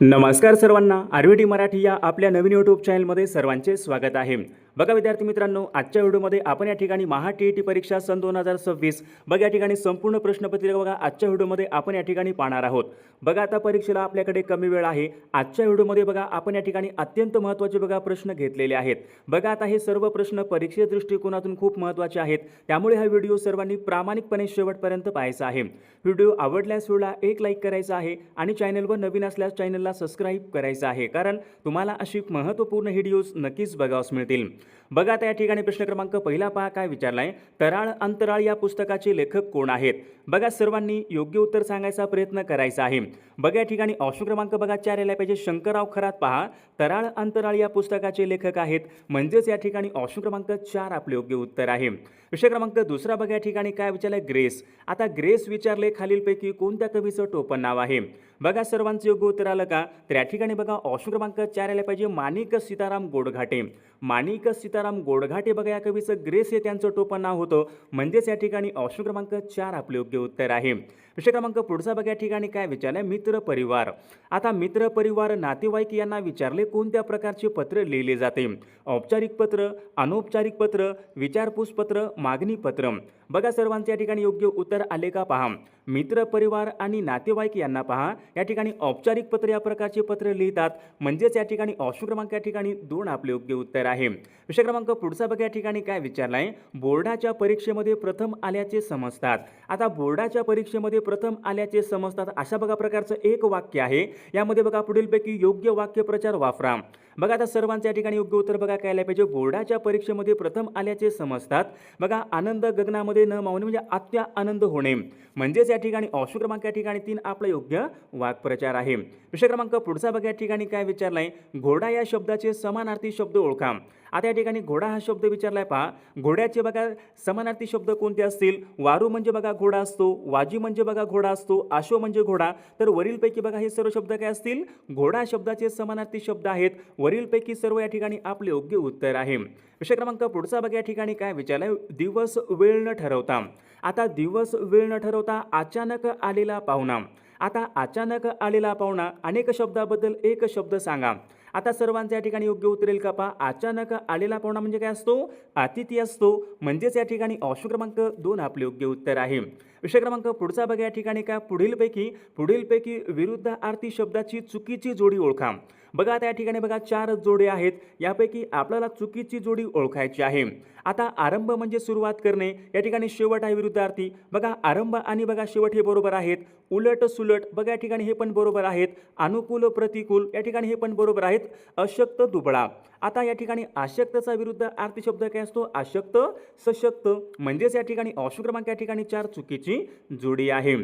नमस्कार सर्वांना, आरवीटी मराठी या आपल्या नवीन यूट्यूब चॅनलमध्ये सर्वांचे स्वागत आहे। बघा विद्यार्थी मित्रांनो, आजच्या व्हिडिओमध्ये आपण या ठिकाणी महा टीईटी परीक्षा सन 2026 बघा या ठिकाणी संपूर्ण प्रश्नपत्रिका बघा आजच्या व्हिडिओमध्ये आपण या ठिकाणी पाहणार आहोत। बघा आता परीक्षेला आपल्याकडे कमी वेळ आहे। आजच्या व्हिडिओमध्ये बघा आपण या ठिकाणी अत्यंत महत्त्वाचे बघा प्रश्न घेतलेले आहेत। बघा आता हे सर्व प्रश्न परीक्षेच्या दृष्टिकोनातून खूप महत्त्वाचे आहेत, त्यामुळे हा व्हिडिओ सर्वांनी प्रामाणिकपणे शेवटपर्यंत पाहायचा आहे। व्हिडिओ आवडल्यास व्हिडिओला एक लाईक करायचा आहे आणि चॅनलवर नवीन असल्यास चॅनलला सबस्क्राइब करायचं आहे, कारण तुम्हाला अशी महत्त्वपूर्ण व्हिडिओज नक्कीच बघावयास मिळतील। बघा आता या ठिकाणी प्रश्न क्रमांक पहिला पहा काय विचारलाय, तराळ अंतराळ या पुस्तकाचे लेखक कोण आहेत? बघा सर्वांनी योग्य उत्तर सांगायचा प्रयत्न करायचा आहे। बघा या ठिकाणी ऑप्शन क्रमांक बघा 4 यायला पाहिजे, शंकरराव खरात पहा तराळ अंतराळ या पुस्तकाचे लेखक आहेत, म्हणजेच या ठिकाणी ऑप्शन क्रमांक 4 आपले योग्य उत्तर आहे। विषय क्रमांक दुसरा बघा या ठिकाणी काय विचारलंय, ग्रेस। आता ग्रेस विचारले खालीलपैकी कोणत्या कवीचं टोपण नाव आहे? बघा सर्वांचं योग्य उत्तर आलं का? तर या ठिकाणी बघा ऑप्शन क्रमांक 4 यायला पाहिजे, माणिक सीताराम गोडघाटे। माणिक सीताराम गोडघाटे बघा या कवीचं ग्रेस हे त्यांचं टोपण नाव होतं, म्हणजेच या ठिकाणी ऑप्शन क्रमांक 4 आपले योग्य उत्तर आहे। विषय क्रमांक पुढचा बघा या ठिकाणी काय विचारलंय, मित्र परिवार। आता मित्र परिवार नातेवाईक यांना विचारले कोणत्या प्रकारचे पत्र लिहिले जाते? औपचारिक पत्र, अनौपचारिक पत्र, विचारपूस पत्र, मागणी पत्र। बघा सर्वांचे या ठिकाणी योग्य उत्तर आले का पहा। मित्र परिवार आणि नातेवाईक यांना पहा या ठिकाणी औपचारिक पत्र या प्रकारचे पत्र लिहितात, म्हणजेच या ठिकाणी ऑप्शन क्रमांक या ठिकाणी 2 आपले योग्य उत्तर आहे। विषय क्रमांक पुढचा बघा या ठिकाणी काय विचारलाय, बोर्डाच्या परीक्षेमध्ये प्रथम आल्याचे समजतात। आता बोर्डाच्या परीक्षेमध्ये प्रथम आल्याचे समजतात अशा बघा प्रकारचं एक वाक्य आहे, यामध्ये बघा पुढीलपैकी योग्य वाक्यप्रचार वापरा। बघा आता सर्वांच्या ठिकाणी योग्य उत्तर बघा काय आले पाहिजे, बोर्डाच्या परीक्षेमध्ये प्रथम आल्याचे समजतात बघा आनंद गगनामध्ये न मावणे, म्हणजे अत्या आनंद होणे, म्हणजेच या ठिकाणी ऑप्शन क्रमांक या ठिकाणी 3 आपला योग्य वाक्प्रचार आहे। विषय क्रमांक पुढचा बघा या ठिकाणी काय विचारलाय, घोडा या शब्दाचे समानार्थी शब्द ओळखा। आता या ठिकाणी घोडा हा शब्द विचारलाय पहा, घोड्याचे बघा समानार्थी शब्द कोणते असतील? वारू म्हणजे बघा घोडा असतो, वाजी म्हणजे बघा घोडा असतो, आशो म्हणजे घोडा, तर वरीलपैकी बघा हे सर्व शब्द काय असतील? घोडा शब्दाचे समानार्थी शब्द आहेत, वरीलपैकी सर्व या ठिकाणी आपले योग्य उत्तर आहे। विषय क्रमांक पुढचा बघा या ठिकाणी काय विचारलाय, दिवस वेळ न ठरवता। आता दिवस वेळ न ठरवता अचानक आलेला पाहुणा। आता अचानक आलेला पाहुणा अनेक शब्दाबद्दल एक शब्द सांगा। आता सर्वांच्या या ठिकाणी योग्य उत्तर येईल का पहा, अचानक आलेला पाहुणा म्हणजे काय असतो? अतिथी असतो, म्हणजेच या ठिकाणी ऑप्शन क्रमांक 2 आपले योग्य उत्तर आहे। विषय क्रमांक पुढचा बघा या ठिकाणी काय, पुढीलपैकी विरुद्धार्थी शब्दाची चुकीची जोडी ओळखा। बघा आता या ठिकाणी बघा 4 जोडे आहेत, यापैकी आपल्याला चुकीची जोडी ओळखायची आहे। आता आरंभ म्हणजे सुरुवात करणे, या ठिकाणी शेवट आहे विरुद्धार्थी, बघा आरंभ आणि बघा शेवट हे बरोबर आहेत। उलट सुलट बघा या ठिकाणी हे पण बरोबर आहेत। अनुकूल प्रतिकूल या ठिकाणी हे पण बरोबर आहेत। अशक्त दुबळा, आता या ठिकाणी अशक्तचा विरुद्धार्थी शब्द काय असतो? अशक्त सशक्त, म्हणजेच या ठिकाणी ऑप्शन क्रमांक या ठिकाणी 4 चुकीची जोडी आहे।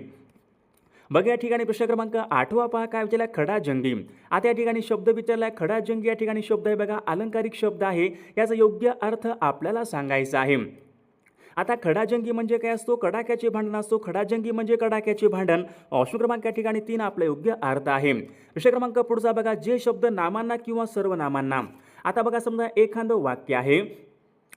बघा या ठिकाणी प्रश्न क्रमांक 8 पहा काय विचारलाय, खडाजंगी। आता या ठिकाणी शब्द विचारलाय खडाजंगी, या ठिकाणी शब्द आहे बघा अलंकारिक शब्द आहे, याचा योग्य अर्थ आपल्याला सांगायचा आहे। आता खडाजंगी म्हणजे काय असतो? कडाक्याचे भांडण असतो, खडाजंगी म्हणजे कडाक्याचे भांडण, ऑप्शन क्रमांक या ठिकाणी 3 आपला योग्य अर्थ आहे। विषय क्रमांक पुढचा बघा, जे शब्द नामांना किंवा सर्वनामांना। आता बघा समजा एखादं वाक्य आहे,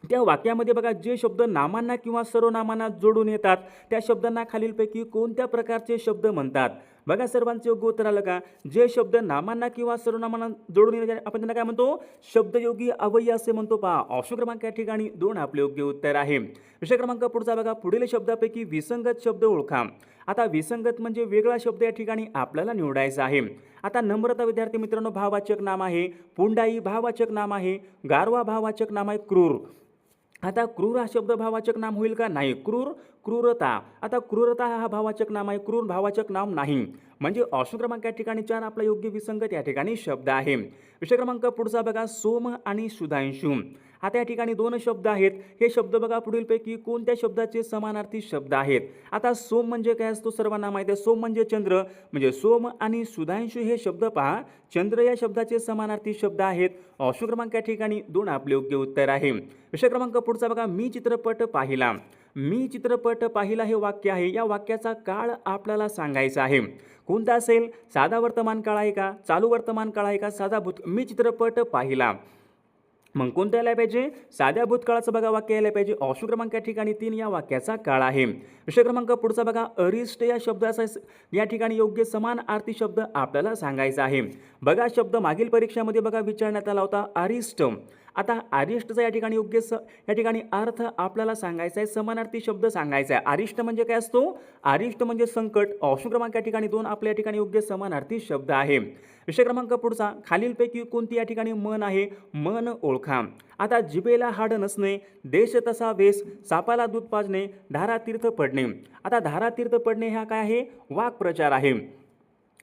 त्या वाक्यामध्ये बघा जे शब्द नामांना किंवा सर्वनामांना जोडून येतात त्या शब्दांना खालीलपैकी कोणत्या प्रकारचे शब्द म्हणतात? बघा सर्वांचे योग्य उत्तर आलं का? जे शब्द नामांना किंवा सर्वनामांना जोडून येतात आपण त्यांना काय म्हणतो? शब्दयोगी अव्यय असे म्हणतो पहा। ऑप्शन क्रमांक या ठिकाणी 2 आपले योग्य उत्तर आहे। विषय क्रमांक पुढचा बघा, पुढील शब्दापैकी विसंगत शब्द ओळखा। आता विसंगत म्हणजे वेगळा शब्द या ठिकाणी आपल्याला निवडायचा आहे। आता नम्रता विद्यार्थी मित्रांनो भाववाचक नाम आहे, पुंडाई भाववाचक नाम आहे, गारवा भाववाचक नाम आहे, क्रूर। आता क्रूर हा शब्द भाववाचक नाम होईल का? नाही। क्रूर क्रूरता, आता क्रूरता हा भाववाचक नाम आहे, क्रूर भाववाचक नाम नाही, म्हणजे ऑप्शन क्रमांक या ठिकाणी 4 आपला योग्य विसंगत या ठिकाणी शब्द आहे। विषय क्रमांक पुढचा बघा, सोम आणि सुधांशु। आता या ठिकाणी 2 शब्द आहेत, हे शब्द बघा पुढीलपैकी कोणत्या शब्दाचे समानार्थी शब्द आहेत? आता सोम म्हणजे काय असतो सर्वांना माहिती आहे, सोम म्हणजे चंद्र, म्हणजे सोम आणि सुधांशु हे शब्द पहा चंद्र या शब्दाचे समानार्थी शब्द आहेत। ऑप्शन क्रमांक या ठिकाणी 2 आपले योग्य उत्तर आहे। विषय क्रमांक पुढचा बघा, मी चित्रपट पाहिला। मी चित्रपट पाहिला हे वाक्य आहे, या वाक्याचा काळ आपल्याला सांगायचा आहे। कोणता असेल? साधा वर्तमान काळ आहे का, चालू वर्तमान काळ आहे का, साधा भूत? मी चित्रपट पाहिला, मग कोणतं यायला पाहिजे? साध्या भूतकाळाचं बघा वाक्य यायला पाहिजे. ऑप्शन क्रमांक या ठिकाणी 3 या वाक्याचा काळ आहे. विषय क्रमांक पुढचा बघा, अरिष्ट या शब्दाचा या ठिकाणी योग्य समानार्थी शब्द आपल्याला सांगायचा आहे. बघा शब्द मागील परीक्षेमध्ये बघा विचारण्यात आला होता अरिष्ट. आता अरिष्टचा या ठिकाणी या ठिकाणी अर्थ आपल्याला सांगायचा आहे, समानार्थी शब्द सांगायचा आहे. अरिष्ट म्हणजे काय असतो? अरिष्ट म्हणजे संकट. ऑप्शन क्रमांक या ठिकाणी 2 आपल्या या ठिकाणी योग्य समानार्थी शब्द आहे. विषय क्रमांक पुढचा, खालीलपैकी कोणती या ठिकाणी मन आहे? मन ओळखा. आता जिभेला हाड नसणे, देश तसा वेश, सापाला दूध पाजणे, धारा तीर्थ पडणे. आता धारा तीर्थ पडणे हा काय आहे? वाक्प्रचार आहे.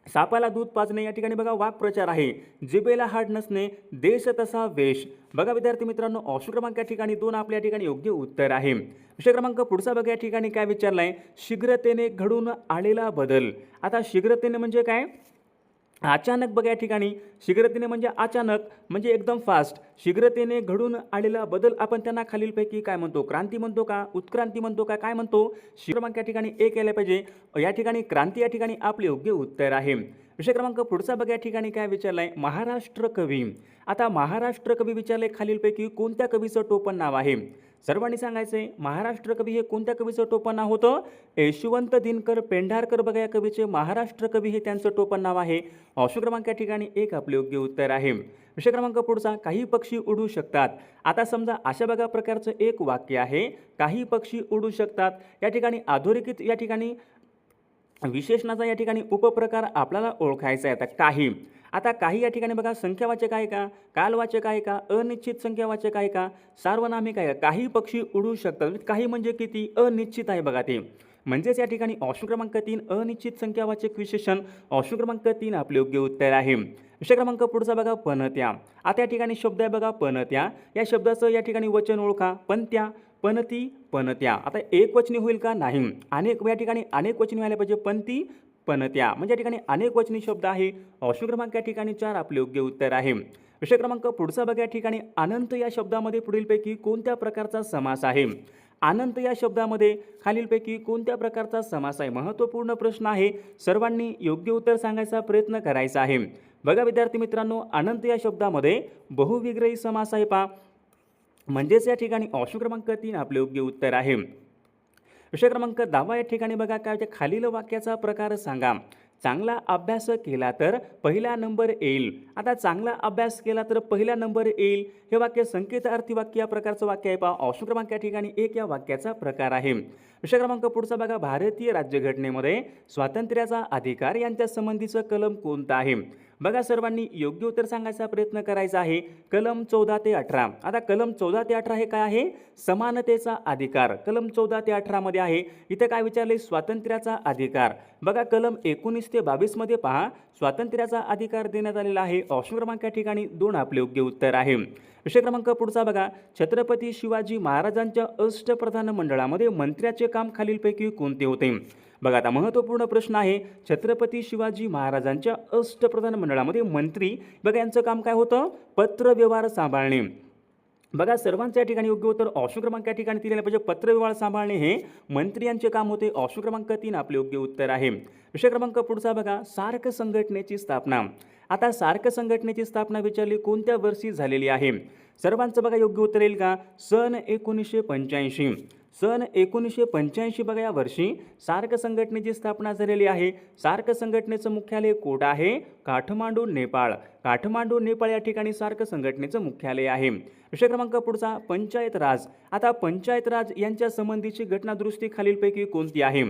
सापाला दूध पाजणे या ठिकाणी बघा वाक्प्रचार आहे. जिभेला हाड नसणे, देश तसा वेश. बघा विद्यार्थी मित्रांनो, ऑप्शन क्रमांक या ठिकाणी 2 आपल्या ठिकाणी योग्य उत्तर आहे. विषय क्रमांक पुढचा बघा या ठिकाणी काय विचारलाय? शीघ्रतेने घडून आलेला बदल. आता शीघ्रतेने म्हणजे काय? अचानक बघा या ठिकाणी शीघ्रतेने म्हणजे अचानक म्हणजे एकदम फास्ट. शीघ्रतेने घडून आलेला बदल आपण त्यांना खालीलपैकी काय म्हणतो? क्रांती म्हणतो का? उत्क्रांती म्हणतो का? काय म्हणतो? क्रमांक या ठिकाणी 1 यायला पाहिजे. या ठिकाणी क्रांती या ठिकाणी आपले योग्य उत्तर आहे. विषय क्रमांक पुढचा बघा या ठिकाणी काय विचारलाय? महाराष्ट्र कवी. आता महाराष्ट्र कवी विचारले, खालीलपैकी कोणत्या कवीचं टोपण नाव आहे? सर्वांनी सांगायचंय महाराष्ट्र कवी हे कोणत्या कवीचं टोपण नाव होतं? यशवंत दिनकर पेंढारकर बघा या कवीचे महाराष्ट्र कवी हे त्यांचं टोपण नाव आहे. ऑप्शन क्रमांक या ठिकाणी 1 आपले योग्य उत्तर आहे. विषय क्रमांक पुढचा, काही पक्षी उडू शकतात. आता समजा अशा बघा प्रकारचं एक वाक्य आहे, काही पक्षी उडू शकतात. या ठिकाणी अधोरेखित या ठिकाणी विशेषणाचा या ठिकाणी उपप्रकार आपल्याला ओळखायचा आहे. आता काही या ठिकाणी बघा संख्यावाचक आहे का? कालवाचक आहे का? अनिश्चित संख्यावाचक आहे का? सार्वनामिक आहे का? काही पक्षी उडू शकतात. काही म्हणजे किती? अनिश्चित आहे बघा ते. म्हणजेच या ठिकाणी ऑप्शन क्रमांक 3 अनिश्चित संख्यावाचक विशेषण. ऑप्शन क्रमांक 3 आपले योग्य उत्तर आहे. विषय क्रमांक पुढचा बघा पणत्या. आता या ठिकाणी शब्द आहे बघा पणत्या. या शब्दाचं या ठिकाणी वचन ओळखा. पणत्या, पणती, पणत्या. आता एक वचनी होईल का? नाही. अनेक या ठिकाणी अनेक वचनी व्हायला पाहिजे. पणती, पणत्या म्हणजे या ठिकाणी अनेक वचनी शब्द आहे. ऑप्शन क्रमांक या ठिकाणी 4 आपले योग्य उत्तर आहे. विषय क्रमांक पुढचा बघा या ठिकाणी अनंत या शब्दामध्ये पुढीलपैकी कोणत्या प्रकारचा समास आहे? अनंत या शब्दामध्ये खालीलपैकी कोणत्या प्रकारचा समास आहे? महत्त्वपूर्ण प्रश्न आहे. सर्वांनी योग्य उत्तर सांगायचा प्रयत्न करायचा आहे. बघा विद्यार्थी मित्रांनो, अनंत या शब्दामध्ये बहुविग्रही समास आहे पहा. म्हणजेच या ठिकाणी ऑप्शन क्रमांक 3 आपले योग्य उत्तर आहे. विषय क्रमांक 10 या ठिकाणी बघा काय होते? खालील वाक्याचा प्रकार सांगा. चांगला अभ्यास केला तर पहिला नंबर येईल. आता चांगला अभ्यास केला तर पहिला नंबर येईल हे वाक्य संकेतार्थी वाक्य या प्रकारचं वाक्य आहे पहा. ऑप्शन क्रमांक या ठिकाणी 1 या वाक्याचा प्रकार आहे. विषय क्रमांक पुढचा बघा, भारतीय राज्यघटनेमध्ये स्वातंत्र्याचा अधिकार यांच्या संबंधीचं कलम कोणतं आहे? बघा सर्वांनी योग्य उत्तर सांगायचा प्रयत्न करायचा आहे. कलम 14 ते 18. आता कलम 14 ते 18 हे काय आहे? समानतेचा अधिकार. कलम 14 ते 18 मध्ये आहे. इथे काय विचारले? स्वातंत्र्याचा अधिकार. बघा कलम 19 ते 22 मध्ये पहा स्वातंत्र्याचा अधिकार देण्यात आलेला आहे. ऑप्शन क्रमांक या ठिकाणी 2 आपले योग्य उत्तर आहे. विषय क्रमांक पुढचा बघा, छत्रपती शिवाजी महाराजांच्या अष्टप्रधान मंडळामध्ये मंत्र्याचे काम खालीलपैकी कोणते होते? बघा आता महत्त्वपूर्ण प्रश्न आहे. छत्रपती शिवाजी महाराजांच्या अष्टप्रधान मंडळामध्ये मंत्री बघा यांचं काम काय होतं? पत्रव्यवहार सांभाळणे. बघा सर्वांच्या या ठिकाणी योग्य उत्तर ऑप्शन क्रमांक या ठिकाणी दिलेलं पाहिजे. पत्रव्यवहार सांभाळणे हे मंत्री यांचे काम होते. ऑप्शन क्रमांक 3 आपले योग्य उत्तर आहे. विषय क्रमांक पुढचा बघा, सार्क संघटनेची स्थापना. आता सार्क संघटनेची स्थापना विचारली कोणत्या वर्षी झालेली आहे? सर्वांचं बघा योग्य उत्तर येईल का? सन 1985. सन 1985 बघा या वर्षी सार्क संघटनेची स्थापना झालेली आहे. सार्क संघटनेचं मुख्यालय कोठे आहे? काठमांडू, नेपाळ. काठमांडू, नेपाळ या ठिकाणी सार्क संघटनेचं मुख्यालय आहे. विषय क्रमांक पुढचा, पंचायत राज. आता पंचायत राज यांच्या संबंधीची घटनादुरुस्ती खालीलपैकी कोणती आहे?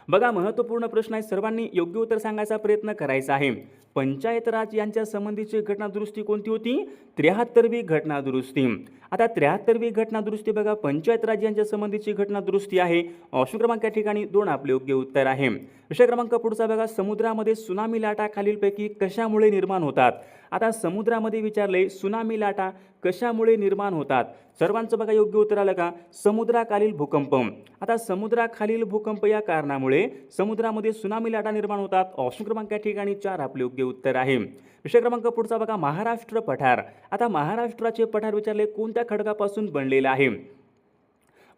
बघा महत्त्वपूर्ण प्रश्न आहे. सर्वांनी योग्य उत्तर सांगायचा प्रयत्न करायचा आहे. पंचायत राज यांच्या संबंधीची घटनादुरुस्ती कोणती होती? 73वी घटनादुरुस्ती. आता 73वी घटनादुरुस्ती बघा पंचायत राज यांच्या संबंधीची घटनादुरुस्ती आहे. ऑप्शन क्रमांक या ठिकाणी 2 आपले योग्य उत्तर आहे. विषय क्रमांक पुढचा बघा, समुद्रामध्ये सुनामी लाटा खालीलपैकी कशामुळे निर्माण होतात? आता समुद्रामध्ये विचारले सुनामी लाटा कशामुळे निर्माण होतात? सर्वांचं बघा योग्य उत्तर आलं का? समुद्राखालील भूकंप. आता समुद्राखालील भूकंप या कारणामुळे समुद्रामध्ये सुनामी लाटा निर्माण होतात. ऑप्शन क्रमांक या ठिकाणी 4 आपले योग्य उत्तर आहे. विषय क्रमांक पुढचा बघा, महाराष्ट्र पठार. आता महाराष्ट्राचे पठार विचारले कोणत्या खडकापासून बनलेले आहे?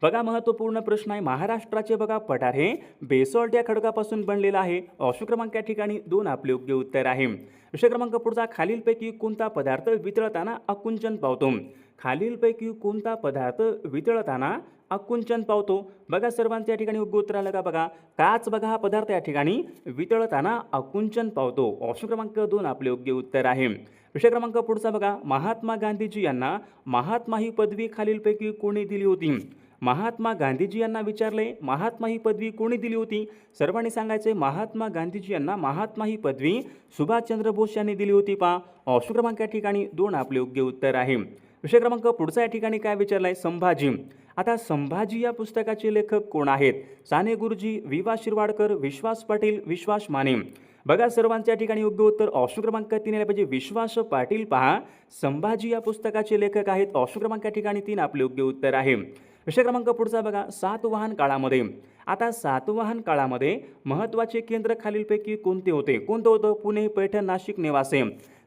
बघा महत्त्वपूर्ण प्रश्न आहे, महाराष्ट्राचे बघा पठार हे बेसॉल्ट या खडकापासून बनलेलं आहे. ऑप्शन क्रमांक या ठिकाणी 2 आपले योग्य उत्तर आहे. विषय क्रमांक पुढचा, खालीलपैकी कोणता पदार्थ वितळताना आकुंचन पावतो? खालीलपैकी कोणता पदार्थ वितळताना आकुंचन पावतो? बघा सर्वांच्या या ठिकाणी योग्य उत्तर आलं का? बघा काच बघा हा पदार्थ या ठिकाणी वितळताना आकुंचन पावतो. ऑप्शन क्रमांक 2 आपले योग्य उत्तर आहे. विषय क्रमांक पुढचा बघा, महात्मा गांधीजी यांना महात्मा ही पदवी खालीलपैकी कोणी दिली होती? महात्मा गांधीजी यांना विचारले, महात्मा ही पदवी कोणी दिली होती? सर्वांनी सांगायचे महात्मा गांधीजी यांना महात्मा ही पदवी सुभाषचंद्र बोस यांनी दिली होती. पहा ऑप्शन क्रमांक या ठिकाणी 2 आपले योग्य उत्तर आहे. विषय क्रमांक पुढचा या ठिकाणी काय विचारलाय? संभाजी. आता संभाजी या पुस्तकाचे लेखक कोण आहेत? साने गुरुजी, वि.वा. शिरवाडकर, विश्वास पाटील, विश्वास माने. बघा सर्वांच्या ठिकाणी योग्य उत्तर ऑप्शन क्रमांक 3 आले पाहिजे, विश्वास पाटील. पहा संभाजी या पुस्तकाचे लेखक आहेत. ऑप्शन क्रमांक या ठिकाणी 3 आपले योग्य उत्तर आहे. विषय क्रमांक पुढचा बघा, सातवाहन काळामध्ये. आता सातवाहन काळामध्ये महत्त्वाचे केंद्र खालीलपैकी कोणते होते? कोणतं होतं? पुणे, पैठण, नाशिक, नेवासे.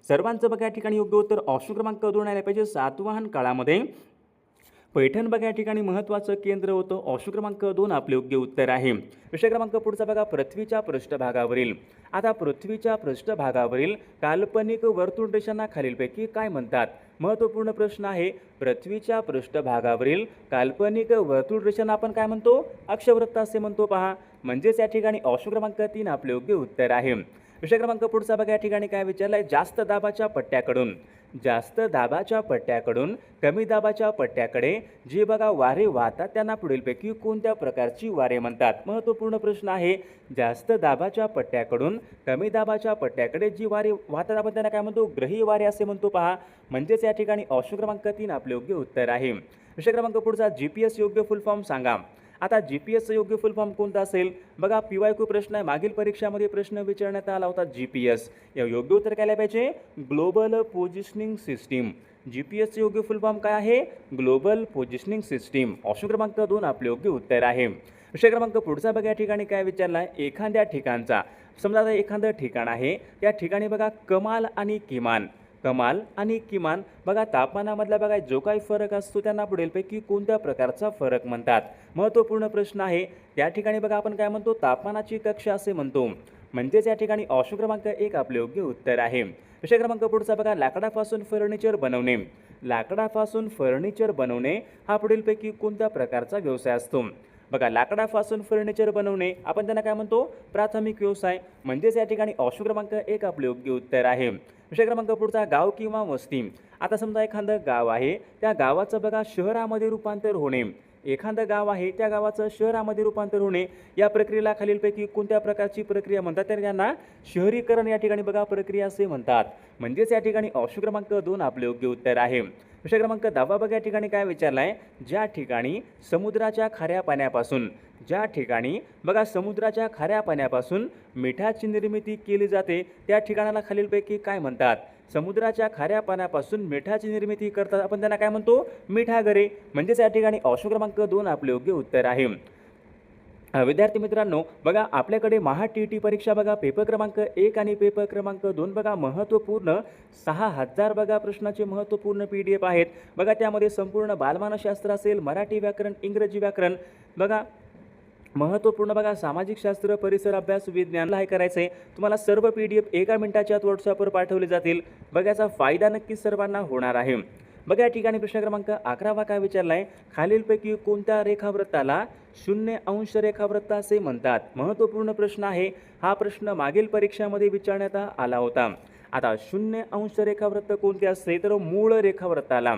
सर्वांचं बघा या ठिकाणी योग्य उत्तर ऑप्शन क्रमांक 2 आले पाहिजे, सातवाहन काळामध्ये पैठण बघा या ठिकाणी महत्त्वाचं केंद्र होतं. ऑप्शन क्रमांक 2 आपले योग्य उत्तर आहे. विषय क्रमांक पुढचा बघा, पृथ्वीच्या पृष्ठभागावरील. आता पृथ्वीच्या पृष्ठभागावरील काल्पनिक वर्तुळ रेषांना खालीलपैकी काय म्हणतात? महत्त्वपूर्ण प्रश्न आहे. पृथ्वीच्या पृष्ठभागावरील काल्पनिक वर्तुळ रेषांना आपण काय म्हणतो? अक्षवृत्त असे म्हणतो. पहा म्हणजेच या ठिकाणी ऑप्शन क्रमांक 3 आपले योग्य उत्तर आहे. विषय क्रमांक पुढचा बघा या ठिकाणी काय विचारलाय? जास्त दाबाच्या पट्ट्याकडून, जास्त दाबाच्या पट्ट्याकडून कमी दाबाच्या पट्ट्याकडे जे बघा वारे वाहतात त्यांना पुढीलपैकी कोणत्या प्रकारची वारे म्हणतात? महत्त्वपूर्ण प्रश्न आहे. जास्त दाबाच्या पट्ट्याकडून कमी दाबाच्या पट्ट्याकडे जी वारे वाहतात आपण त्यांना काय म्हणतो? ग्रही वारे असे म्हणतो. पहा म्हणजेच या ठिकाणी ऑप्शन क्रमांक 3 आपले योग्य उत्तर आहे. विषय क्रमांक पुढचा, GPS योग्य फुल फॉर्म सांगा. आता GPS योग्य फुल फॉर्म कोणता असेल? बघा PYQ प्रश्न आहे, मागील परीक्षामध्ये प्रश्न विचारण्यात आला होता. GPS या योग्य उत्तर काय पाहिजे? Global positioning system. GPS योग्य फुल फॉर्म काय आहे? Global positioning system. ऑप्शन क्रमांक 2 आपले योग्य उत्तर आहे. विषय क्रमांक पुढचा बघा या ठिकाणी काय विचारला आहे? एखाद्या ठिकाणचा, समजा आता एखादं ठिकाण आहे त्या ठिकाणी बघा कमाल आणि किमान, कमाल आणि किमान बघा तापमानामधला बघा जो काही फरक असतो त्यांना पुढीलपैकी कोणत्या प्रकारचा फरक म्हणतात? महत्त्वपूर्ण प्रश्न आहे. त्या ठिकाणी बघा आपण काय म्हणतो? तापमानाची कक्षा असे म्हणतो. म्हणजेच या ठिकाणी ऑप्शन क्रमांक 1 आपले योग्य उत्तर आहे. विषय क्रमांक पुढचा बघा, लाकडापासून फर्निचर बनवणे. लाकडापासून फर्निचर बनवणे हा पुढीलपैकी कोणत्या प्रकारचा व्यवसाय असतो? बघा लाकडापासून फर्निचर बनवणे आपण त्यांना काय म्हणतो? प्राथमिक व्यवसाय. म्हणजेच या ठिकाणी ऑप्शन क्रमांक 1 आपले योग्य उत्तर आहे. विषय क्रमांक पुढचा, गाव किंवा वस्ती. आता समजा एखादं गाव आहे त्या गावाचं बघा शहरामध्ये रूपांतर होणे. एखादं गाव आहे त्या गावाचं शहरामध्ये रूपांतर होणे या प्रक्रियेला खालीलपैकी कोणत्या प्रकारची प्रक्रिया म्हणतात? तर त्यांना शहरीकरण या ठिकाणी बघा प्रक्रिया असे म्हणतात. म्हणजेच या ठिकाणी ऑप्शन क्रमांक 2 आपले योग्य उत्तर आहे. विषय क्रमांक 10 बघा या ठिकाणी काय विचारलाय? ज्या ठिकाणी समुद्राच्या खाऱ्या पाण्यापासून, ज्या ठिकाणी बघा समुद्राच्या खाऱ्या पाण्यापासून मिठाची निर्मिती केली जाते त्या ठिकाणाला खालीलपैकी काय म्हणतात? समुद्राच्या खाऱ्या पाण्यापासून मिठाची निर्मिती करतात आपण त्यांना काय म्हणतो? मिठागरे. म्हणजेच या ठिकाणी ऑप्शन क्रमांक 2 आपले योग्य उत्तर आहे. विद्यार्थी मित्रांनो बघा आपल्याकडे महा TET परीक्षा बघा पेपर क्रमांक 1 आणि पेपर क्रमांक 2 बघा महत्त्वपूर्ण 6000 बघा प्रश्नाचे महत्त्वपूर्ण PDF आहेत. बघा त्यामध्ये संपूर्ण बालमानसशास्त्र असेल, मराठी व्याकरण, इंग्रजी व्याकरण बघा महत्त्वपूर्ण बघा सामाजिक शास्त्र, परिसर अभ्यास, विज्ञान काय करायचं आहे तुम्हाला सर्व PDF 1 मिनिटाच्या आत WhatsAppवर पाठवले जातील. बघा याचा फायदा नक्कीच सर्वांना होणार आहे. बघा या ठिकाणी प्रश्न क्रमांक 11 काय विचारला आहे? खालीलपैकी कोणत्या रेखावृत्ताला 0 अंश रेखावृत्त असे म्हणतात? महत्त्वपूर्ण प्रश्न आहे. हा प्रश्न मागील परीक्षामध्ये विचारण्यात आला होता. आता 0 अंश रेखावृत्त कोणते असते? तर मूळ रेखावृत्ताला.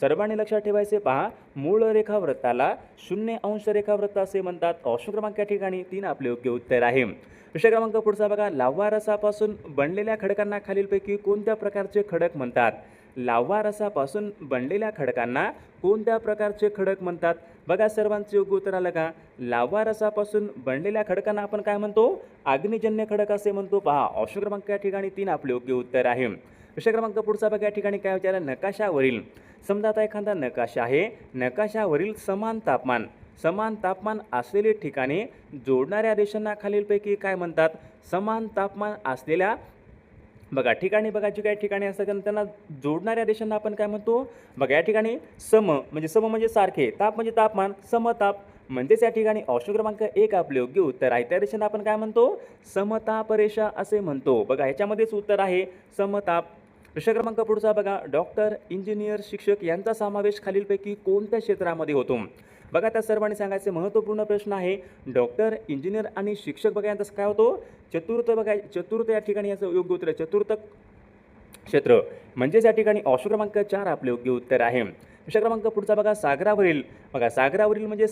सर्वांनी लक्षात ठेवायचे. पहा मूळ रेखावृत्ताला 0 अंश रेखावृत्त असे म्हणतात. ऑप्शन क्रमांक या ठिकाणी 3 आपले योग्य उत्तर आहे. विषय क्रमांक पुढचा बघा, लाव्हा रसापासून बनलेल्या खडकांना खालीलपैकी कोणत्या प्रकारचे खडक म्हणतात? लाव्हा रसापासून बनलेल्या खडकांना कोणत्या प्रकारचे खडक म्हणतात? बघा सर्वांचे योग्य उत्तर आलं का? लाव्हा रसापासून बनलेल्या खडकांना आपण काय म्हणतो? अग्निजन्य खडक असे म्हणतो. पहा ऑप्शन क्रमांक या ठिकाणी 3 आपले योग्य उत्तर आहे. विषय क्रमांक पुढचा बघा या ठिकाणी काय विचारलं? नकाशावरील, समजा आता एखादा नकाशा आहे, नकाशावरील समान तापमान असलेली ठिकाणे जोडणाऱ्या रेषांना खालीलपैकी काय म्हणतात? समान तापमान असलेल्या बघा ठिकाणी बघा जी काही ठिकाणी असतात त्यांना जोडणाऱ्या रेषांना आपण काय म्हणतो? बघा या ठिकाणी सम म्हणजे सारखे, ताप म्हणजे तापमान, समताप म्हणजेच या ठिकाणी ऑप्शन क्रमांक 1 आपले योग्य उत्तर आहे. त्या रेषेला आपण काय म्हणतो? समताप रेषा असे म्हणतो. बघा ह्याच्यामध्येच उत्तर आहे समताप. प्रश्न क्रमांक पुढचा बघा, डॉक्टर, इंजिनियर, शिक्षक यांचा समावेश खालीलपैकी कोणत्या क्षेत्रामध्ये होतो? बघा त्या सर्वांनी सांगायचे महत्त्वपूर्ण प्रश्न आहे. डॉक्टर, इंजिनियर आणि शिक्षक बघा यांचं काय होतो? चतुर्थ बघा, चतुर्थ या ठिकाणी याचं योग्य उत्तर आहे चतुर्थ क्षेत्र म्हणजेच या ठिकाणी ऑप्शन क्रमांक 4 आपले योग्य उत्तर आहे. प्रश्न क्रमांक पुढचा बघा, सागरावरील म्हणजे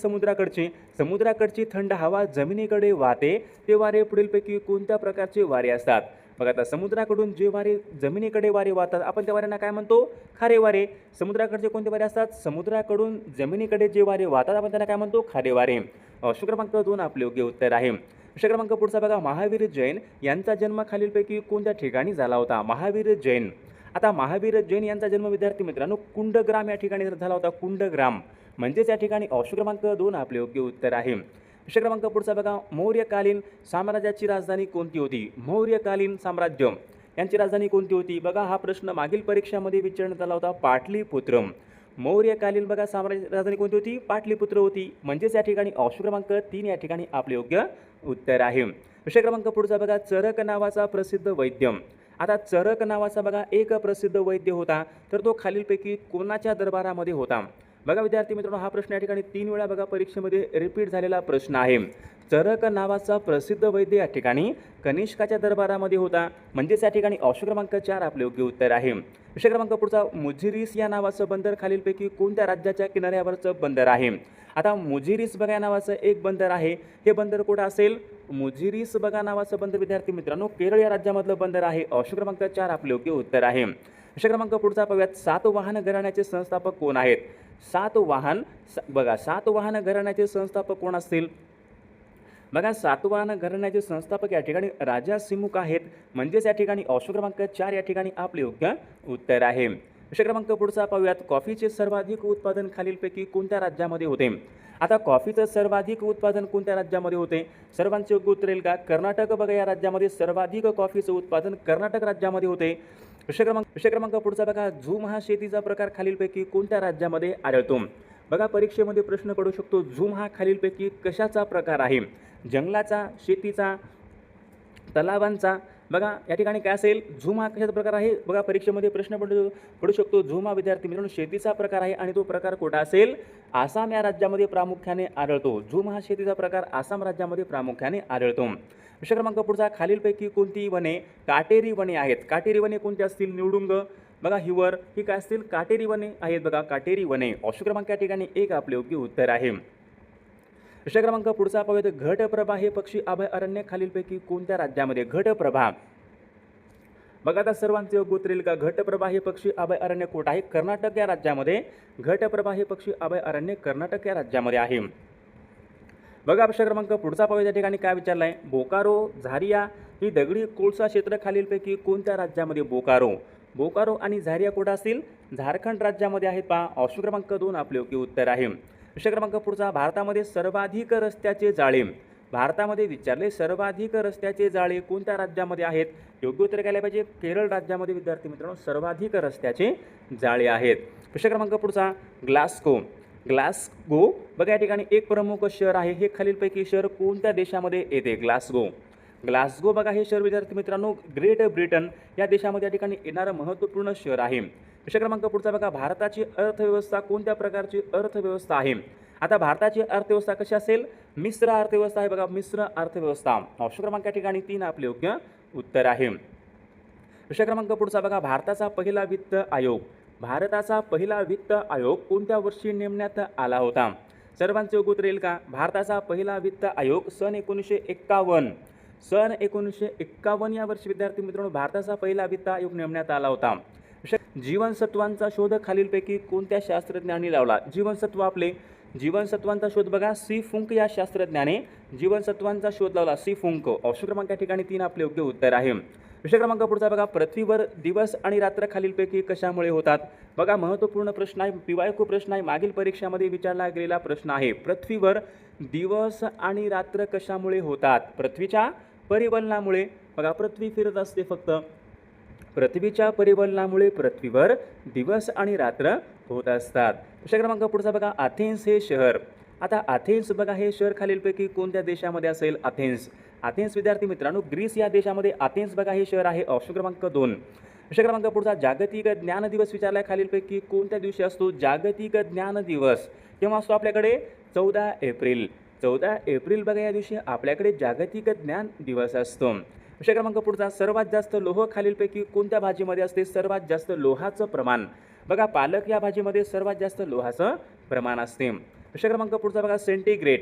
समुद्राकडची थंड हवा जमिनीकडे वाहते ते वारे पुढीलपैकी कोणत्या प्रकारचे वारे असतात? बघा आता समुद्राकडून जे वारे जमिनीकडे वारे वाहतात आपण त्या वाऱ्यांना काय म्हणतो? खारे वारे. समुद्राकडचे कोणते वारे असतात? समुद्राकडून जमिनीकडे जे वारे वाहतात आपण त्यांना काय म्हणतो? खारे वारे. ऑप्शन क्रमांक 2 आपले योग्य उत्तर आहे. प्रश्न क्रमांक पुढचा बघा, महावीर जैन यांचा जन्म खालीलपैकी कोणत्या ठिकाणी झाला होता? महावीर जैन. आता महावीर जैन यांचा जन्म विद्यार्थी मित्रांनो कुंडग्राम या ठिकाणी झाला होता. कुंडग्राम म्हणजेच या ठिकाणी ऑप्शन क्रमांक 2 आपले योग्य उत्तर आहे. प्रश्न क्रमांक पुढचा बघा, मौर्यकालीन साम्राज्याची राजधानी कोणती होती? मौर्यकालीन साम्राज्य यांची राजधानी कोणती होती? बघा हा प्रश्न मागील परीक्षामध्ये विचारण्यात आला होता. पाटलीपुत्र. मौर्यकालीन बघा साम्राज्य राजधानी कोणती होती? पाटलीपुत्र होती. म्हणजेच या ठिकाणी ऑप्शन क्रमांक 3 या ठिकाणी आपले योग्य उत्तर आहे. प्रश्न क्रमांक पुढचा बघा, चरक नावाचा प्रसिद्ध वैद्य. आता चरक नावाचा बघा एक प्रसिद्ध वैद्य होता तर तो खालीलपैकी कोणाच्या दरबारामध्ये होता? बघा विद्यार्थी मित्रांनो हा प्रश्न या ठिकाणी 3 वेळा बघा परीक्षेमध्ये रिपीट झालेला प्रश्न आहे. चरक नावाचा प्रसिद्ध वैद्य या ठिकाणी कनिष्काच्या दरबारामध्ये होता म्हणजेच या ठिकाणी ऑप्शन क्रमांक 4 आपले योग्य उत्तर आहे. प्रश्न क्रमांक पुढचा, मुजिरीस या नावाचं बंदर खालीलपैकी कोणत्या राज्याच्या किनाऱ्यावरचं बंदर आहे? आता मुजिरीस बघा नावाचं एक बंदर आहे. हे बंदर कुठं असेल? मुजिरीस बघा नावाचं बंदर विद्यार्थी मित्रांनो केरळ या राज्यामधलं बंदर आहे. ऑप्शन क्रमांक 4 आपले योग्य उत्तर आहे. प्रश्न क्रमांक पुढचा पाहूयात, सातवाहन घराण्याचे संस्थापक कोण आहेत? सातवाहन घराण्याचे संस्थापक कोण असतील? बघा सातवाहन घराण्याचे संस्थापक या ठिकाणी राजा सिमुक आहेत म्हणजेच या ठिकाणी ऑप्शन क्रमांक 4 या ठिकाणी आपले योग्य उत्तर आहे. प्रश्न क्रमांक पुढचा पाहूयात, कॉफीचे सर्वाधिक उत्पादन खालीलपैकी कोणत्या राज्यामध्ये होते? आता कॉफीचं सर्वाधिक उत्पादन कोणत्या राज्यामध्ये होते? सर्वांचे योग्य उत्तर येईल का? कर्नाटक बघा या राज्यामध्ये सर्वाधिक कॉफीचं उत्पादन कर्नाटक राज्यामध्ये होते. प्रश्न क्रमांक पुढचा बघा, झूम हा शेतीचा प्रकार खालीलपैकी कोणत्या राज्यामध्ये आढळतो? बघा परीक्षेमध्ये प्रश्न पडू शकतो. झूम हा खालीलपैकी कशाचा प्रकार आहे? जंगलाचा, शेतीचा, तलावांचा? बघा या ठिकाणी काय असेल? झूम हा कशाचा प्रकार आहे? बघा परीक्षेमध्ये प्रश्न पडू शकतो. झूम हा विद्यार्थी मित्रांनो शेतीचा प्रकार आहे आणि तो प्रकार कुठं असेल? आसाम या राज्यामध्ये प्रामुख्याने आढळतो. झूम हा शेतीचा प्रकार आसाम राज्यामध्ये प्रामुख्याने आढळतो. प्रश्न क्रमांक पुढचा, खालीलपैकी कोणती वने काटेरी वने आहेत? काटेरी वने कोणती असतील? निवडुंग बघा, हिवर ही काय असतील? काटेरी वने आहेत बघा, काटेरी वने. ऑप्शन क्रमांक या ठिकाणी 1 आपले योग्य उत्तर आहे. प्रश्न क्रमांक पुढचा पाहूया, घटप्रभा हे पक्षी अभयारण्य खालीलपैकी कोणत्या राज्यामध्ये? घटप्रभा बघा आता सर्वांचे योग्य उत्तर येईल का? घटप्रभा हे पक्षी अभयारण्य कुठं आहे? कर्नाटक या राज्यामध्ये. घटप्रभा हे पक्षी अभयारण्य कर्नाटक या राज्यामध्ये आहे. बघा प्रश्न क्रमांक पुढचा पाहूया, त्या ठिकाणी काय विचारलं आहे? बोकारो, झारिया ही दगडी कोळसा क्षेत्र खालीलपैकी कोणत्या राज्यामध्ये? बोकारो आणि झारिया कुठं असतील? झारखंड राज्यामध्ये आहेत पहा. ऑप्शन क्रमांक 2 आपले योग्य उत्तर आहे. प्रश्न क्रमांक पुढचा, भारतामध्ये सर्वाधिक रस्त्याचे जाळे. भारतामध्ये विचारले सर्वाधिक रस्त्याचे जाळे कोणत्या राज्यामध्ये आहेत? योग्य उत्तर काय पाहिजे? केरळ राज्यामध्ये विद्यार्थी मित्रांनो सर्वाधिक रस्त्याचे जाळे आहेत. प्रश्न क्रमांक पुढचा, ग्लासगो बघा या ठिकाणी एक प्रमुख शहर आहे. हे खालीलपैकी शहर कोणत्या देशामध्ये येते? ग्लासगो बघा हे शहर विद्यार्थी मित्रांनो ग्रेट ब्रिटन या देशामध्ये या ठिकाणी येणारं महत्त्वपूर्ण शहर आहे. प्रश्न क्रमांक पुढचा बघा, भारताची अर्थव्यवस्था कोणत्या प्रकारची अर्थव्यवस्था आहे? आता भारताची अर्थव्यवस्था कशी असेल? मिश्र अर्थव्यवस्था आहे बघा, मिश्र अर्थव्यवस्था. ऑप्शन क्रमांक या ठिकाणी 3 आपले योग्य उत्तर आहे. प्रश्न क्रमांक पुढचा बघा, भारताचा पहिला वित्त आयोग कोणत्या वर्षी नेमण्यात आला होता? सर्वांचे योग्य उत्तर येईल का? भारताचा पहिला वित्त आयोग सन 1951 या वर्षी विद्यार्थी मित्रांनो भारताचा पहिला वित्त आयोग नेमण्यात आला होता. जीवनसत्वांचा शोध खालीलपैकी कोणत्या शास्त्रज्ञांनी लावला? जीवनसत्वांचा शोध बघा सी फुंक या शास्त्रज्ञाने जीवनसत्वांचा शोध लावला. सी फुंक. ऑप्शन क्रमांक या ठिकाणी 3 आपले योग्य उत्तर आहे. प्रश्न क्रमांक पुढचा बघा, पृथ्वीवर दिवस आणि रात्र खालीलपैकी कशामुळे होतात? बघा महत्त्वपूर्ण प्रश्न आहे, PYQ प्रश्न आहे, मागील परीक्षामध्ये विचारला गेलेला प्रश्न आहे. पृथ्वीवर दिवस आणि रात्र कशामुळे होतात? पृथ्वीच्या परिवलनामुळे. बघा पृथ्वी फिरत असते फक्त पृथ्वीच्या परिवलनामुळे पृथ्वीवर दिवस आणि रात्र होत असतात. प्रश्न क्रमांक पुढचा बघा, अथेन्स हे शहर. आता अथेन्स बघा हे शहर खालीलपैकी कोणत्या देशामध्ये असेल? अथेन्स. अथेन्स विद्यार्थी मित्रांनो ग्रीस या देशामध्ये अथेन्स बघा हे शहर आहे. ऑप्शन क्रमांक 2. प्रश्न क्रमांक पुढचा, जागतिक ज्ञान दिवस विचारलाय खालीलपैकी कोणत्या दिवशी असतो? जागतिक ज्ञान दिवस केव्हा असतो आपल्याकडे? 14 एप्रिल. 14 एप्रिल बघा या दिवशी आपल्याकडे जागतिक ज्ञान दिवस असतो. प्रश्न क्रमांक पुढचा, सर्वात जास्त लोह खालीलपैकी कोणत्या भाजीमध्ये असते? सर्वात जास्त लोहाचं प्रमाण बघा पालक या भाजीमध्ये सर्वात जास्त लोहाचं प्रमाण असते. प्रश्न क्रमांक पुढचा बघा, सेंटीग्रेड.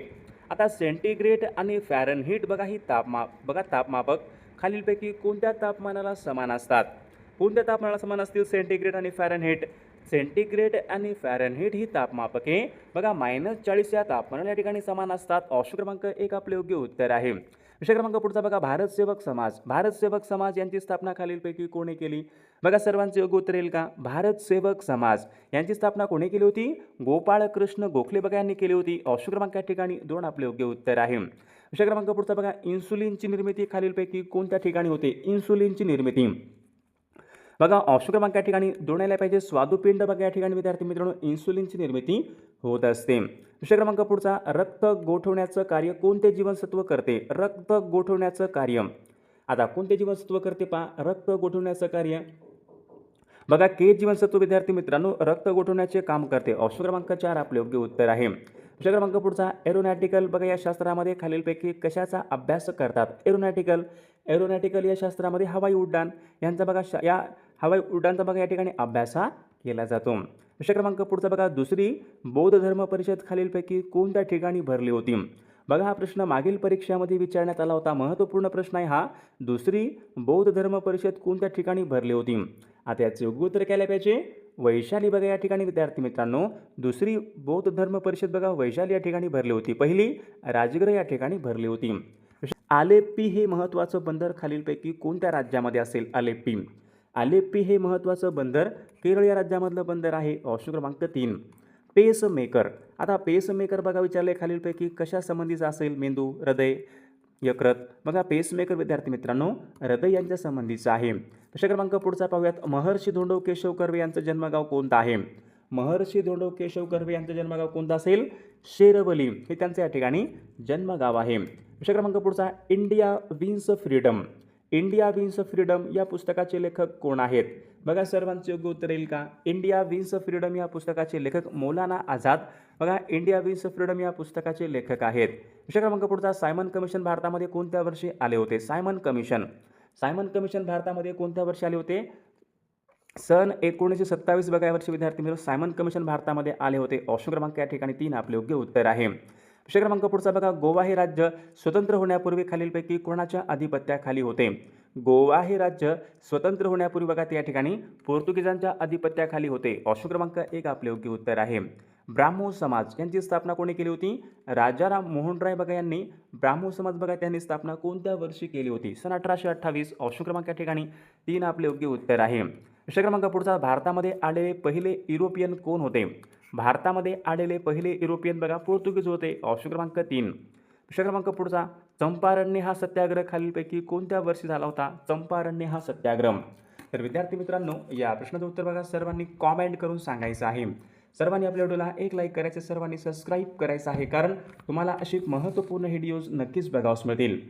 आता सेंटीग्रेड आणि फॅरनहीट बघा ही तापमापक खालीलपैकी कोणत्या तापमानाला समान असतात? कोणत्या तापमानाला समान असतील सेंटीग्रेड आणि फॅरनहीट? सेंटीग्रेड आणि फॅरनहीट ही तापमापके बघा -40 या तापमानाला या ठिकाणी समान असतात. ऑप्शन क्रमांक 1 आपले योग्य उत्तर आहे. विषय क्रमांक पुढचा बघा, भारत सेवक समाज. भारत सेवक समाज यांची स्थापना खालीलपैकी कोणी केली? बघा सर्वांचे योग्य उत्तर येईल का? भारत सेवक समाज यांची स्थापना कोणी केली होती? गोपाळ कृष्ण गोखले बघा यांनी केली होती. ऑप्शन क्रमांक या ठिकाणी 2 आपले योग्य उत्तर आहे. विषय क्रमांक पुढचा बघा, इन्सुलिनची निर्मिती खालीलपैकी कोणत्या ठिकाणी होते? इन्सुलिनची निर्मिती बघा ऑप्शन क्रमांक या ठिकाणी 2 यायला पाहिजे. स्वादुपिंड बघा या ठिकाणी विद्यार्थी मित्रांनो इन्सुलिनची निर्मिती होत असते. विषय क्रमांक पुढचा, रक्त गोठवण्याचं कार्य कोणते जीवनसत्व करते? रक्त गोठवण्याचं कार्य. आता कोणते जीवनसत्व करते पहा रक्त गोठवण्याचं कार्य? बघा के जीवनसत्व विद्यार्थी मित्रांनो रक्त गोठवण्याचे काम करते. ऑप्शन क्रमांक 4 आपले योग्य उत्तर आहे. विषय क्रमांक पुढचा, एरोनॉटिकल बघा या शास्त्रामध्ये खालीलपैकी कशाचा अभ्यास करतात? एरोनॉटिकल या शास्त्रामध्ये हवाई उड्डाण यांचा बघा या हवाई उड्डाणचा बघा या ठिकाणी अभ्यास केला जातो. विषय क्रमांक पुढचा बघा, दुसरी बौद्ध धर्म परिषद खालीलपैकी कोणत्या ठिकाणी भरली होती? बघा हा प्रश्न मागील परीक्षामध्ये विचारण्यात आला होता. महत्त्वपूर्ण प्रश्न आहे हा. दुसरी बौद्ध धर्म परिषद कोणत्या ठिकाणी भरली होती? आता याचे योग्य उत्तर काय पाहिजे? वैशाली बघा या ठिकाणी विद्यार्थी मित्रांनो दुसरी बौद्ध धर्म परिषद बघा वैशाली या ठिकाणी भरली होती. पहिली राजगृह या ठिकाणी भरली होती. आलेप्पी हे महत्त्वाचं बंदर खालीलपैकी कोणत्या राज्यामध्ये असेल? आलेप्पी हे महत्त्वाचं बंदर केरळ या राज्यामधलं बंदर आहे. ऑप्शन क्रमांक 3. पेसमेकर. आता पेसमेकर बघा विचारले खालीलपैकी कशा संबंधीचा असेल? मेंदू, हृदय, यकृत. बघा पेसमेकर विद्यार्थी मित्रांनो हृदय यांच्या संबंधीचा आहे. प्रश्न क्रमांक पुढचा पाहूयात. महर्षी धोंडो केशव कर्वे यांचं जन्मगाव कोणतं आहे? महर्षी धोंडो केशव कर्वे यांचं जन्मगाव कोणतं असेल? शेरवली हे त्यांचं या ठिकाणी जन्मगाव आहे. विषय क्रमांक पुढचा, India wins freedom. India wins freedom या पुस्तकाचे लेखक कोण आहेत? बघा सर्वांचे योग्य उत्तर येईल का? इंडिया विन्स फ्रीडम या पुस्तकाचे लेखक मौलाना आझाद बघा इंडिया विन्स फ्रीडम या पुस्तकाचे लेखक आहेत. विषय क्रमांक पुढचा, सायमन कमिशन भारतामध्ये कोणत्या वर्षी आले होते? सायमन कमिशन भारतामध्ये कोणत्या वर्षी आले होते? सन 1927 बघा या वर्षी विद्यार्थी मित्र सायमन कमिशन भारतामध्ये आले होते. ऑप्शन क्रमांक या ठिकाणी 3 आपले योग्य उत्तर आहे. विषय क्रमांक पुढचा बघा, गोवा हे राज्य स्वतंत्र होण्यापूर्वी खालीलपैकी कोणाच्या अधिपत्याखाली होते? गोवा हे राज्य स्वतंत्र होण्यापूर्वी बघा ते या ठिकाणी पोर्तुगीजांच्या अधिपत्याखाली होते. ऑप्शन क्रमांक 1 आपले योग्य उत्तर आहे. ब्राह्मो समाज यांची स्थापना कोणी केली होती? राजाराम मोहन राय बघा यांनी ब्राह्मो समाज बघा त्यांनी स्थापना कोणत्या वर्षी केली होती? सन 1828. ऑप्शन क्रमांक या ठिकाणी 3 आपले योग्य उत्तर आहे. विषय क्रमांक पुढचा, भारतामध्ये आलेले पहिले युरोपियन कोण होते? भारतामध्ये आलेले पहिले युरोपियन बघा पोर्तुगीज होते. ऑप्शन क्रमांक 3. विषय क्रमांक पुढचा, चंपारण्य हा सत्याग्रह खालीलपैकी कोणत्या वर्षी झाला होता? चंपारण्य हा सत्याग्रह. तर विद्यार्थी मित्रांनो या प्रश्नाचं उत्तर बघा सर्वांनी कॉमेंट करून सांगायचं आहे. सर्वांनी आपल्या व्हिडिओला एक लाईक करायचं, सर्वांनी सबस्क्राईब करायचं आहे कारण तुम्हाला अशी महत्त्वपूर्ण व्हिडिओज नक्कीच बघावयास मिळतील.